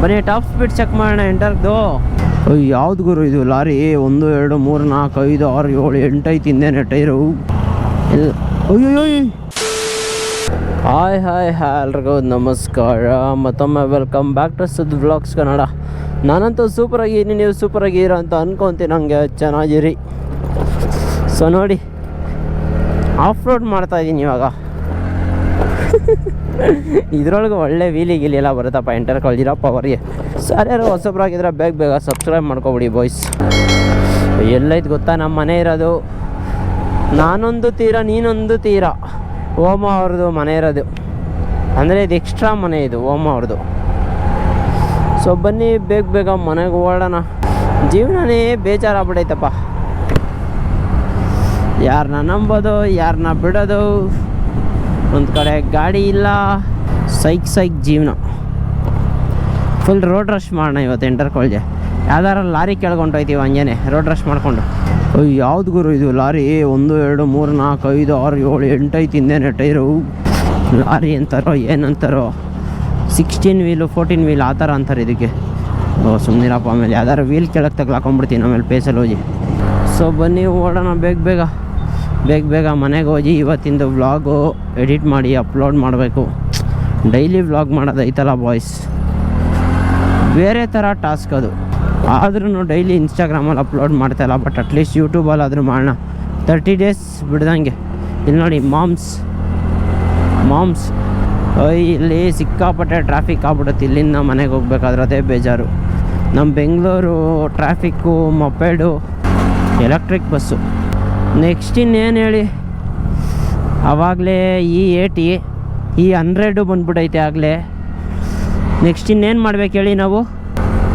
ಬನ್ನಿ top speed check ಮಾಡೋಣ ಎಂಟರ್ದು. ಯಾವ್ದು ಗುರು ಇದು ಲಾರಿ? 1 2 3 4 5 6 7 8 ಐತಿ ಹಿಂದೇನೆ ಟೈರು. ಅಯ್ಯೋ ಹಾಯ್ ಎಲ್ರಿಗೂ ನಮಸ್ಕಾರ, ಮತ್ತೊಮ್ಮೆ welcome back to Sudh vlogs Kannada. ನಾನಂತೂ ಸೂಪರಾಗಿ ನೀವು ಸೂಪರಾಗಿರೋ ಅಂತ ಅನ್ಕೊತೀನಿ. ನನಗೆ ಚೆನ್ನಾಗಿರಿ. ಸೊ ನೋಡಿ, ಆಫ್ ರೋಡ್ ಮಾಡ್ತಾಯಿದ್ದೀನಿ ಇವಾಗ. ಇದ್ರೊಳಗೆ ಒಳ್ಳೆ ವೀಲಿ ಗೀಲಿ ಎಲ್ಲ ಬರುತ್ತಪ್ಪ ಎಂಟರ್ ಕಳ್ದಿರೋ ಪವರ್ಗೆ. ಸರ್ ಯಾರು ಹೊಸಬ್ರಾಗಿದ್ರೆ ಬೇಗ ಸಬ್ಸ್ಕ್ರೈಬ್ ಮಾಡ್ಕೊಬಿಡಿ ಬಾಯ್ಸ್. ಎಲ್ಲೈತೆ ಗೊತ್ತಾ ನಮ್ಮ ಮನೆ ಇರೋದು? ನಾನೊಂದು ತೀರ ನೀನೊಂದು ತೀರ. ಓಮ ಅವ್ರದ್ದು ಮನೆ ಇರೋದು, ಅಂದರೆ ಇದು ಎಕ್ಸ್ಟ್ರಾ ಮನೆ ಇದು ಓಮ ಅವ್ರದ್ದು. ಸೊ ಬನ್ನಿ ಬೇಗ ಮನೆಗೆ ಓಡೋಣ. ಜೀವನನೇ ಬೇಜಾರಾಗ್ಬಿಡೈತಪ್ಪ. ಯಾರನ್ನ ನಂಬೋದು, ಯಾರನ್ನ ಬಿಡೋದು, ಒಂದು ಕಡೆ ಗಾಡಿ ಇಲ್ಲ, ಸೈಕ್ ಜೀವನ. ಫುಲ್ ರೋಡ್ ರಶ್ ಮಾಡೋಣ ಇವತ್ತು ಎಂಟರ್ಕೊಳ್ದೆ. ಯಾವ್ದಾರ ಲಾರಿ ಕೆಳಗೊಂಡೋಯ್ತೀವಿ ಹಂಗೇನೆ ರೋಡ್ ರಶ್ ಮಾಡಿಕೊಂಡು. ಯಾವ್ದು ಗುರು ಇದು ಲಾರಿ? 1 2 3 4 5 6 7 8 ಐತಿ ಹಿಂದೇನೆ ಟೈರು. ಲಾರಿ ಅಂತಾರೋ ಏನಂತಾರೋ, 16 ವೀಲು 14 ವೀಲ್ ಆ ಥರ ಅಂತಾರೆ ಇದಕ್ಕೆ. ಸುಮ್ಮನಿರಪ್ಪ, ಆಮೇಲೆ ಯಾವ್ದಾರು ವೀಲ್ ಕೆಳಗೆ ತಗ್ಲಾಕೊಂಡ್ಬಿಡ್ತೀನಿ ಆಮೇಲೆ ಪೇಸಲ್ಲಿ ಹೋಗಿ. ಸೊ ಬನ್ನಿ ಓಡೋಣ ಬೇಗ ಮನೆಗೆ ಹೋಗಿ ಇವತ್ತಿಂದು ವ್ಲಾಗು ಎಡಿಟ್ ಮಾಡಿ ಅಪ್ಲೋಡ್ ಮಾಡಬೇಕು. ಡೈಲಿ ವ್ಲಾಗ್ ಮಾಡೋದೈತಲ್ಲ ಬಾಯ್ಸ್, ಬೇರೆ ಥರ ಟಾಸ್ಕ್ ಅದು. ಆದ್ರೂ ಡೈಲಿ ಇನ್ಸ್ಟಾಗ್ರಾಮಲ್ಲಿ ಅಪ್ಲೋಡ್ ಮಾಡ್ತಾಯಿಲ್ಲ, ಬಟ್ ಅಟ್ಲೀಸ್ಟ್ ಯೂಟ್ಯೂಬಲ್ಲಿ ಆದರೂ ಮಾಡೋಣ. 30 ಡೇಸ್ ಬಿಡ್ದಂಗೆ. ಇಲ್ಲಿ ನೋಡಿ ಮಾಮ್ಸ್ ಇಲ್ಲಿ ಸಿಕ್ಕಾಪಟ್ಟೆ ಟ್ರಾಫಿಕ್ ಆಗ್ಬಿಡುತ್ತೆ. ಇಲ್ಲಿಂದ ಮನೆಗೆ ಹೋಗ್ಬೇಕಾದ್ರೆ ಅದೇ ಬೇಜಾರು. ನಮ್ಮ Bengaluru traffic, moped, electric bus. Next ಇನ್ನೇನು ಹೇಳಿ, ಆವಾಗಲೇ ಈ 100 ಬಂದ್ಬಿಟ್ಟೈತೆ ಆಗಲೇ. ನೆಕ್ಸ್ಟ್ ಇನ್ನೇನು ಮಾಡ್ಬೇಕು ಹೇಳಿ? ನಾವು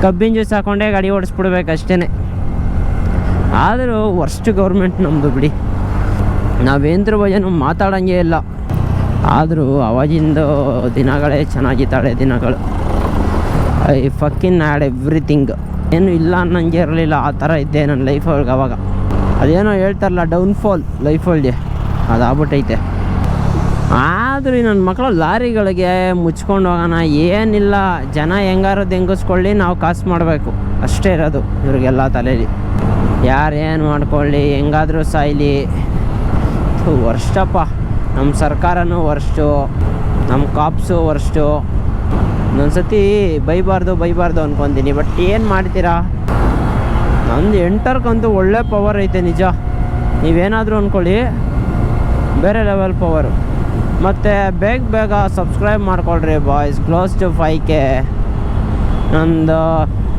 ಕಬ್ಬಿನ ಜ್ಯೂಸ್ ಹಾಕ್ಕೊಂಡೇ ಗಾಡಿ ಓಡಿಸ್ಬಿಡ್ಬೇಕು ಅಷ್ಟೇ. ಆದರೂ ವರ್ಸ್ಟ್ ಗೌರ್ಮೆಂಟ್ ನಮ್ಮದು ಬಿಡಿ. ನಾವೇಂದ್ರ ಬಗ್ಗೆನೂ ಮಾತಾಡೋಂಗೇ ಇಲ್ಲ. ಆದರೂ ಅವಾಗಿಂದ ದಿನಗಳೇ ಚೆನ್ನಾಗಿದ್ದಾಳೆ ದಿನಗಳು. I fucking add everything. ಏನು ಇಲ್ಲ ಅನ್ನಂಗೆ ಇರಲಿಲ್ಲ, ಆ ಥರ ಇದ್ದೆ ನನ್ನ ಲೈಫ್ ಒಳಗೆ ಅವಾಗ. ಅದೇನೋ ಹೇಳ್ತಾರಲ್ಲ ಡೌನ್ಫಾಲ್ ಲೈಫ್ ಒಳಗೆ, ಅದಾಗ್ಬಿಟ್ಟೈತೆ. ಆದರೂ ನನ್ನ ಮಕ್ಕಳು ಲಾರಿಗಳಿಗೆ ಮುಚ್ಕೊಂಡು ಹೋಗೋಣ, ಏನಿಲ್ಲ, ಜನ ಹೆಂಗಾರು ಹೆಂಗಿಸ್ಕೊಳ್ಳಿ, ನಾವು ಕಾಸು ಮಾಡಬೇಕು ಅಷ್ಟೇ ಇರೋದು ಇವ್ರಿಗೆಲ್ಲ ತಲೆಯಲ್ಲಿ. ಯಾರೇನು ಮಾಡ್ಕೊಳ್ಳಿ, ಹೆಂಗಾದರೂ ಸಾಯ್ಲಿ. ವರ್ಷಪ್ಪ, ನಮ್ಮ ಸರ್ಕಾರನೂ ವರ್ಷು, ನಮ್ಮ ಕಾಪ್ಸು ವರ್ಷು. ಇನ್ನೊಂದು ಸತಿ ಬೈಬಾರ್ದು ಅಂದ್ಕೊತೀನಿ, ಬಟ್ ಏನು ಮಾಡ್ತೀರಾ? ನಂದು ಎಂಟರ್ಕಂತೂ ಒಳ್ಳೆ ಪವರ್ ಐತೆ ನಿಜ. ನೀವೇನಾದರೂ ಅಂದ್ಕೊಳ್ಳಿ, ಬೇರೆ ಲೆವೆಲ್ ಪವರು. ಮತ್ತು ಬೇಗ ಸಬ್ಸ್ಕ್ರೈಬ್ ಮಾಡ್ಕೊಳ್ರಿ ಬಾಯ್ಸ್. Close to 5K. ನಂದು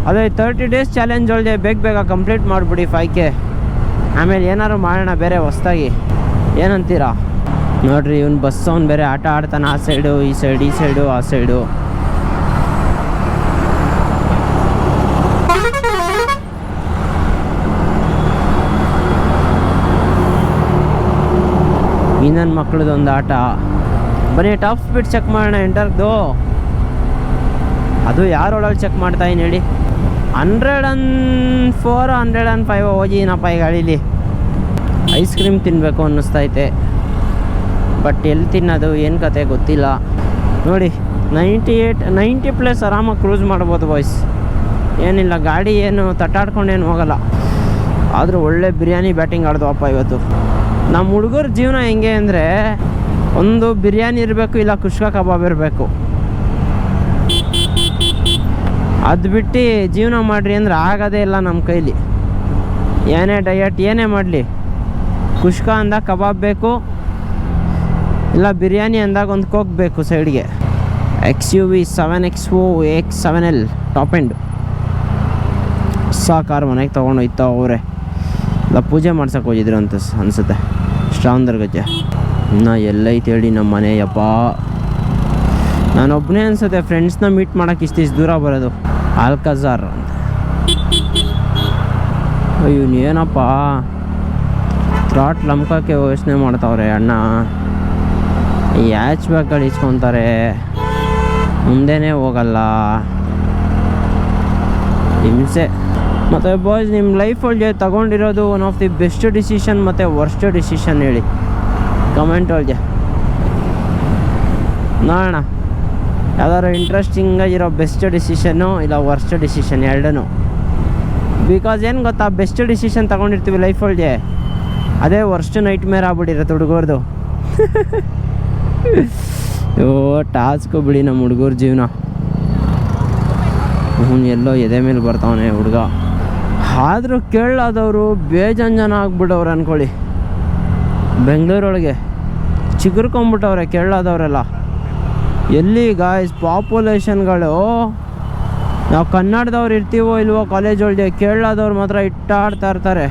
ಅದೇ 30 ಡೇಸ್ ಚಾಲೆಂಜ್ ಒಳಗೆ ಬೇಗ ಕಂಪ್ಲೀಟ್ ಮಾಡಿಬಿಡಿ 5K. ಆಮೇಲೆ ಏನಾದ್ರು ಮಾಡೋಣ ಬೇರೆ ಹೊಸ್ದಾಗಿ, ಏನಂತೀರಾ? ನೋಡಿರಿ, ಇವ್ನು ಬಸ್ ಅವ್ನು ಬೇರೆ ಆಟ ಆಡ್ತಾನೆ. ಆ ಸೈಡು ಈ ಸೈಡು ಆ ಸೈಡು. ಈ ನನ್ನ ಮಕ್ಕಳದೊಂದು ಆಟ. ಬನ್ನಿ ಟಾಪ್ ಸ್ಪೀಡ್ ಚೆಕ್ ಮಾಡೋಣ ಎಂಟರ್ದು. ಅದು ಯಾರೊಳಗೆ ಚೆಕ್ ಮಾಡ್ತಾಯಿನಿ ಹೇಳಿ? 104 105 ಹೋಗಿನಪ್ಪ ಈ ಗಾಡೀಲಿ. ಐಸ್ ಕ್ರೀಮ್ ತಿನ್ನಬೇಕು ಅನ್ನಿಸ್ತೈತೆ, ಬಟ್ ಎಲ್ಲಿ ತಿನ್ನೋದು ಏನು ಕತೆ ಗೊತ್ತಿಲ್ಲ. ನೋಡಿ 90+ ಆರಾಮಾಗಿ ಕ್ರೂಸ್ ಮಾಡ್ಬೋದು ಬಾಯ್ಸ್. ಏನಿಲ್ಲ, ಗಾಡಿ ಏನು ತಟ್ಟಾಡ್ಕೊಂಡೇನು ಹೋಗಲ್ಲ. ಆದರೂ ಒಳ್ಳೆ ಬಿರಿಯಾನಿ ಬ್ಯಾಟಿಂಗ್ ಆಡ್ದವಪ್ಪ ಇವತ್ತು. ನಮ್ಮ ಹುಡುಗರ ಜೀವನ ಹೆಂಗೆ ಅಂದರೆ, ಒಂದು ಬಿರಿಯಾನಿ ಇರಬೇಕು, ಇಲ್ಲ ಕುಷ್ಕ ಕಬಾಬ್ ಇರಬೇಕು. ಅದು ಬಿಟ್ಟು ಜೀವನ ಮಾಡಿರಿ ಅಂದರೆ ಆಗೋದೇ ಇಲ್ಲ ನಮ್ಮ ಕೈಲಿ. ಏನೇ ಡಯಟ್ ಏನೇ ಮಾಡಲಿ, ಕುಷ್ಕ ಅಂದಾಗ ಕಬಾಬ್ ಬೇಕು, ಇಲ್ಲ ಬಿರಿಯಾನಿ ಅಂದಾಗ ಒಂದು ಕೋಕ್ ಬೇಕು ಸೈಡ್ಗೆ. XUV 7XO X7L top end ಹೊಸ ಕಾರ್ ಮನೆಗೆ ತೊಗೊಂಡೋಯ್ತಾ ಅವರೇ. ಇಲ್ಲ ಪೂಜೆ ಮಾಡ್ಸೋಕೆ ಹೋಗಿದ್ರು ಅಂತ ಅನಿಸುತ್ತೆ ಶ್ರಾವಣದರ್ ಗಜ್ಜೆ. ಇನ್ನು ಎಲ್ಲೈತೆ ಹೇಳಿ ನಮ್ಮ ಮನೆ? ಯಪ್ಪ, ನಾನೊಬ್ಬನೇ ಅನಿಸುತ್ತೆ ಫ್ರೆಂಡ್ಸ್ನ ಮೀಟ್ ಮಾಡೋಕ್ಕೆ ಇಷ್ಟು ದೂರ ಬರೋದು. ಆಲ್ಕಜಾರ್ ಅಂತ. ಇವನು ಏನಪ್ಪ ಥ್ರಾಟ್ ಲಂಕಕ್ಕೆ ಯೋಚನೆ ಮಾಡ್ತಾವ್ರೆ ಅಣ್ಣ. ಈ ಹ್ಯಾಚ್ ಬ್ಯಾಗ್ಗಳು ಇಸ್ಕೊತಾರೆ, ಮುಂದೆನೇ ಹೋಗಲ್ಲ, ಹಿಂಸೆ. ಮತ್ತು ಬಾಯ್ಸ್, ನಿಮ್ಮ ಲೈಫೊಳಗೆ ತಗೊಂಡಿರೋದು one of the best decision ಮತ್ತು ವರ್ಸ್ಟ್ ಡಿಸಿಷನ್ ಹೇಳಿ ಕಮೆಂಟ್ ಒಳಗೆ ನೋಡೋಣ. ಯಾವ್ದಾದ್ರು ಇಂಟ್ರೆಸ್ಟಿಂಗಾಗಿರೋ ಬೆಸ್ಟ್ ಡಿಸಿಷನ್ನು ಇಲ್ಲ ವರ್ಸ್ಟ್ ಡಿಸಿಷನ್ ಎರಡೂ. ಬಿಕಾಸ್ ಏನು ಗೊತ್ತಾ, ಬೆಸ್ಟ್ ಡಿಸಿಷನ್ ತೊಗೊಂಡಿರ್ತೀವಿ ಲೈಫೊಳಗೆ, ಅದೇ ವರ್ಸ್ಟ್ ನೈಟ್ ಮೇರ್ ಆಗ್ಬಿಟ್ಟಿರುತ್ತೆ ಹುಡುಗರ್ದು. ಟಾಸ್ಕು ಬಿಡಿ ನಮ್ಮ ಹುಡುಗರ ಜೀವನ. ಎಲ್ಲೋ ಎದೆ ಮೇಲೆ ಬರ್ತಾವನೆ ಹುಡುಗ. ಆದರೂ ಕೇಳಾದವರು ಬೇಜಾನ್ ಜನ ಆಗ್ಬಿಟ್ಟವ್ರೆ ಅಂದ್ಕೊಳ್ಳಿ. ಬೆಂಗಳೂರೊಳಗೆ ಚಿಗುರ್ಕೊಂಬಿಟ್ಟವ್ರೆ ಕೇಳಾದವರೆಲ್ಲ. ಎಲ್ಲಿ ಗಾಯ್ಸ್ ಪಾಪ್ಯುಲೇಷನ್ಗಳು, ನಾವು ಕನ್ನಡದವ್ರು ಇರ್ತೀವೋ ಇಲ್ವೋ ಕಾಲೇಜೊಳಗೆ, ಕೇರಳದವ್ರು ಮಾತ್ರ ಇಟ್ಟಾಡ್ತಾ ಇರ್ತಾರೆ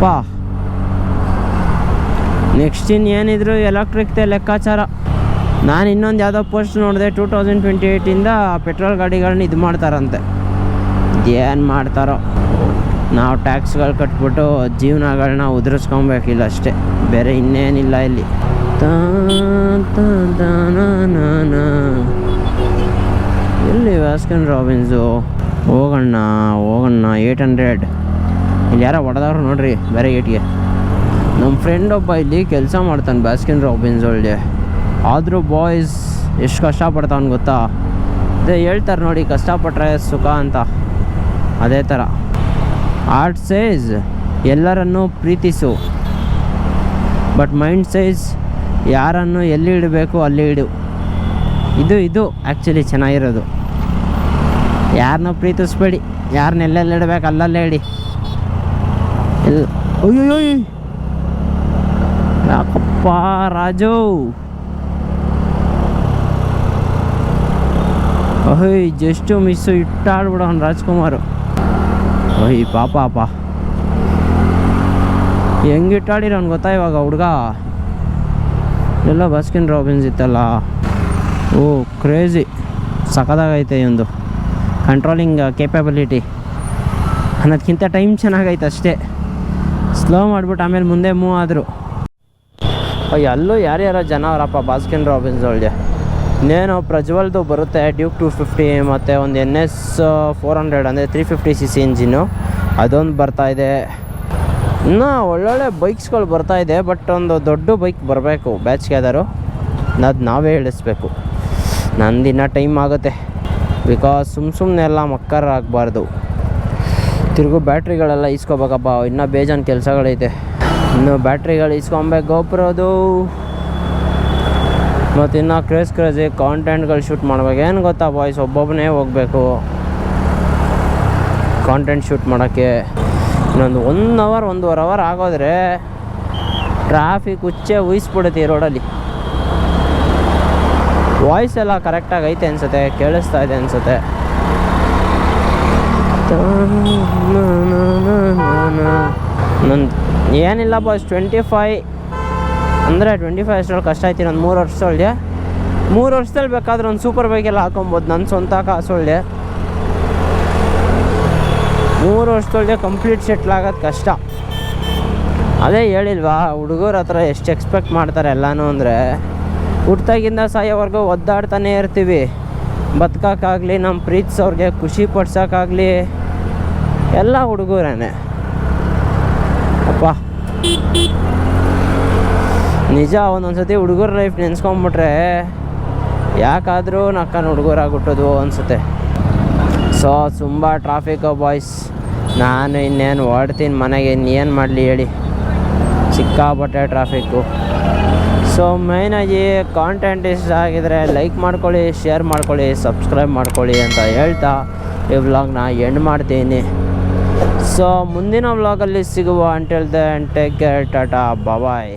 ಪಾ. ನೆಕ್ಸ್ಟ್ ಇನ್ನೇನಿದ್ರು ಎಲೆಕ್ಟ್ರಿಕ್ದೇ ಲೆಕ್ಕಾಚಾರ. ನಾನು ಇನ್ನೊಂದು ಯಾವುದೋ ಪೋಸ್ಟ್ ನೋಡಿದೆ, 2028ಇಂದ ಪೆಟ್ರೋಲ್ ಗಾಡಿಗಳನ್ನ ಇದು ಮಾಡ್ತಾರಂತೆ. ಏನು ಮಾಡ್ತಾರೋ, ನಾವು ಟ್ಯಾಕ್ಸ್ಗಳು ಕಟ್ಬಿಟ್ಟು ಜೀವನಗಳನ್ನ ಉದುರಿಸ್ಕೊಬೇಕಿಲ್ಲ ಅಷ್ಟೇ, ಬೇರೆ ಇನ್ನೇನಿಲ್ಲ ಇಲ್ಲಿ. ಎಲ್ಲಿ ಬಾಸ್ಕಿನ್ ರಾಬಿನ್ಸು? ಹೋಗೋಣ 800. ಇಲ್ಲಿ ಯಾರೋ ಹೊಡೆದವ್ರು ನೋಡ್ರಿ ಬೇರೆ ಗೇಟ್ಗೆ. ನಮ್ಮ ಫ್ರೆಂಡ್ ಒಬ್ಬ ಇಲ್ಲಿ ಕೆಲಸ ಮಾಡ್ತಾನೆ ಬಾಸ್ಕಿನ್ ರಾಬಿನ್ಸ್ ಒಳಗೆ. ಆದರೂ ಬಾಯ್ಸ್ ಎಷ್ಟು ಕಷ್ಟಪಡ್ತಾವನು ಗೊತ್ತಾ? ಅದೇ ಹೇಳ್ತಾರೆ ನೋಡಿ, ಕಷ್ಟಪಟ್ಟರೆ ಸುಖ ಅಂತ. ಅದೇ ಥರ ಆರ್ಟ್ ಸೈಜ್ ಎಲ್ಲರನ್ನೂ ಪ್ರೀತಿಸು, ಬಟ್ ಮೈಂಡ್ ಸೈಜ್ ಯಾರನ್ನು ಎಲ್ಲಿ ಇಡಬೇಕು ಅಲ್ಲಿ ಇಡು. ಇದು ಆ್ಯಕ್ಚುಲಿ ಚೆನ್ನಾಗಿರೋದು. ಯಾರನ್ನೂ ಪ್ರೀತಿಸ್ಬೇಡಿ, ಯಾರನ್ನೆಲ್ಲೆಲ್ಲಿ ಇಡಬೇಕು ಅಲ್ಲಲ್ಲೇ ಇಡಿ. ಅಯ್ಯೋ ಯಾಕಪ್ಪ ರಾಜು, ಜಸ್ಟು ಮಿಸ್ಸು ಇಟ್ಟಾಡ್ಬಿಡೋನ್ ರಾಜ್ಕುಮಾರು. ಪಾಪ ಹೆಂಗಿಟ್ಟಾಡಿರೋನು ಗೊತ್ತಾ ಇವಾಗ ಹುಡುಗ. ಎಲ್ಲ ಬಾಸ್ಕಿನ್ ರಾಬಿನ್ಸ್ ಇತ್ತಲ್ಲ, ಕ್ರೇಜಿ ಸಖತ್ತಾಗೈತೆ ಒಂದು ಕಂಟ್ರೋಲಿಂಗ್ ಕೇಪಬಿಲಿಟಿ ಅನ್ನೋದಕ್ಕಿಂತ ಟೈಮ್ ಚೆನ್ನಾಗೈತೆ ಅಷ್ಟೇ. ಸ್ಲೋ ಮಾಡಿಬಿಟ್ಟು ಆಮೇಲೆ ಮುಂದೆ ಮೂವ್ ಆದರು. ಅಲ್ಲೂ ಯಾರ್ಯಾರೋ ಜನ ಅವರಪ್ಪ ಬಾಸ್ಕಿನ್ ರಾಬಿನ್ಸ್ ಒಳಗೆ. ಇನ್ನೇನು ಪ್ರಜ್ವಲ್ದು ಬರುತ್ತೆ ಡ್ಯೂಕ್ 250 ಮತ್ತು ಒಂದು NS 400 ಅಂದರೆ 350cc ಇಂಜಿನ್ನು, ಅದೊಂದು ಬರ್ತಾಯಿದೆ. ಇನ್ನೂ ಒಳ್ಳೊಳ್ಳೆ ಬೈಕ್ಸ್ಗಳು ಬರ್ತಾಯಿದೆ. ಬಟ್ ಒಂದು ದೊಡ್ಡ ಬೈಕ್ ಬರಬೇಕು ಬ್ಯಾಚ್ಗೆ ಯಾವ್ದಾರು, ಅದು ನಾವೇ ಇಳಿಸ್ಬೇಕು. ನಂದಿನ ಟೈಮ್ ಆಗುತ್ತೆ, ಬಿಕಾಸ್ ಸುಮ್ಮನೆ ಎಲ್ಲ ಮಕ್ಕರ ಆಗಬಾರ್ದು. ತಿರುಗು ಬ್ಯಾಟ್ರಿಗಳೆಲ್ಲ ಇಸ್ಕೋಬೇಕಪ್ಪ, ಇನ್ನೂ ಬೇಜಾನ್ ಕೆಲಸಗಳೈತೆ. ಇನ್ನು ಬ್ಯಾಟ್ರಿಗಳು ಇಸ್ಕೊಬೇಕು, ಗೋಪುರದು, ಮತ್ತು ಇನ್ನೂ ಕ್ರೇಜಿ ಕಾಂಟೆಂಟ್ಗಳು ಶೂಟ್ ಮಾಡ್ಬೇಕು. ಏನು ಗೊತ್ತಾ ಬಾಯ್ಸ್, ಒಬ್ಬೊಬ್ಬನೇ ಹೋಗಬೇಕು ಕಾಂಟೆಂಟ್ ಶೂಟ್ ಮಾಡೋಕ್ಕೆ. ಇನ್ನೊಂದು 1 ಅವರ್ 1.5 ಅವರ್ ಆಗೋದ್ರೆ ಟ್ರಾಫಿಕ್ ಹುಚ್ಚೆ ಊಹಿಸ್ಬಿಡುತ್ತೆ ಈ ರೋಡಲ್ಲಿ. ವಾಯ್ಸ್ ಎಲ್ಲ ಕರೆಕ್ಟಾಗಿ ಐತೆ ಅನಿಸುತ್ತೆ, ಕೇಳಿಸ್ತಾ ಇದೆ ಅನಿಸುತ್ತೆ. ನಂದು ಏನಿಲ್ಲ ಬಾಯ್ಸ್, 25 ಅಂದರೆ 25 ಅಷ್ಟರಲ್ಲಿ ಕಷ್ಟ ಆಯ್ತು. ಒಂದು 3 ವರ್ಷದೊಳಗೆ 3 ವರ್ಷದಲ್ಲಿ ಬೇಕಾದ್ರೆ ಒಂದು ಸೂಪರ್ ಬೈಕೆಲ್ಲ ಹಾಕೊಬೋದು. ನನ್ನ ಸ್ವಂತ ಕಾಸೊಳಗೆ 3 ವರ್ಷದೊಳಗೆ ಕಂಪ್ಲೀಟ್ ಸೆಟ್ಲ್ ಆಗೋದು ಕಷ್ಟ. ಅದೇ ಹೇಳಿಲ್ವಾ, ಹುಡುಗರ ಹತ್ರ ಎಷ್ಟು ಎಕ್ಸ್ಪೆಕ್ಟ್ ಮಾಡ್ತಾರೆ ಎಲ್ಲನೂ ಅಂದರೆ, ಹುಟ್ಟಾಗಿಂದ ಸಾಯೋವರೆಗೂ ಒದ್ದಾಡ್ತಾನೆ ಇರ್ತೀವಿ. ಬದುಕೋಕ್ಕಾಗಲಿ, ನಮ್ಮ ಪ್ರೀತಿಸೋರಿಗೆ ಖುಷಿ ಪಡ್ಸೋಕ್ಕಾಗಲಿ ಎಲ್ಲ ಹುಡುಗರೇನೆ ಅಪ್ಪ. ನಿಜ, ಒಂದೊಂದು ಸತಿ ಹುಡುಗರ ಲೈಫ್ ನೆನೆಸ್ಕೊಂಬಿಟ್ರೆ ಯಾಕಾದರೂ ನಕ್ಕನ ಹುಡುಗರಾಗ್ಬಿಟ್ಟೋದು ಅನಿಸುತ್ತೆ. ಸೊ ತುಂಬ ಟ್ರಾಫಿಕ್ಕು ಬಾಯ್ಸ್. ನಾನು ಇನ್ನೇನು ಹೊಡ್ತೀನಿ ಮನೆಗೆ, ಇನ್ನೇನು ಮಾಡಲಿ ಹೇಳಿ, ಸಿಕ್ಕಾಪಟ್ಟೆ ಟ್ರಾಫಿಕ್ಕು. ಸೊ ಮೇಯ್ನಾಗಿ ಕಾಂಟೆಂಟ್ ಇಷ್ಟ ಆಗಿದರೆ ಲೈಕ್ ಮಾಡ್ಕೊಳ್ಳಿ, ಶೇರ್ ಮಾಡ್ಕೊಳ್ಳಿ, ಸಬ್ಸ್ಕ್ರೈಬ್ ಮಾಡ್ಕೊಳ್ಳಿ ಅಂತ ಹೇಳ್ತಾ ಈ ವ್ಲಾಗ್ನ ಎಂಡ್ ಮಾಡ್ತೀನಿ. ಸೊ ಮುಂದಿನ ವ್ಲಾಗಲ್ಲಿ ಸಿಗುವ. Until then take care, tata, ಬಾಯ್.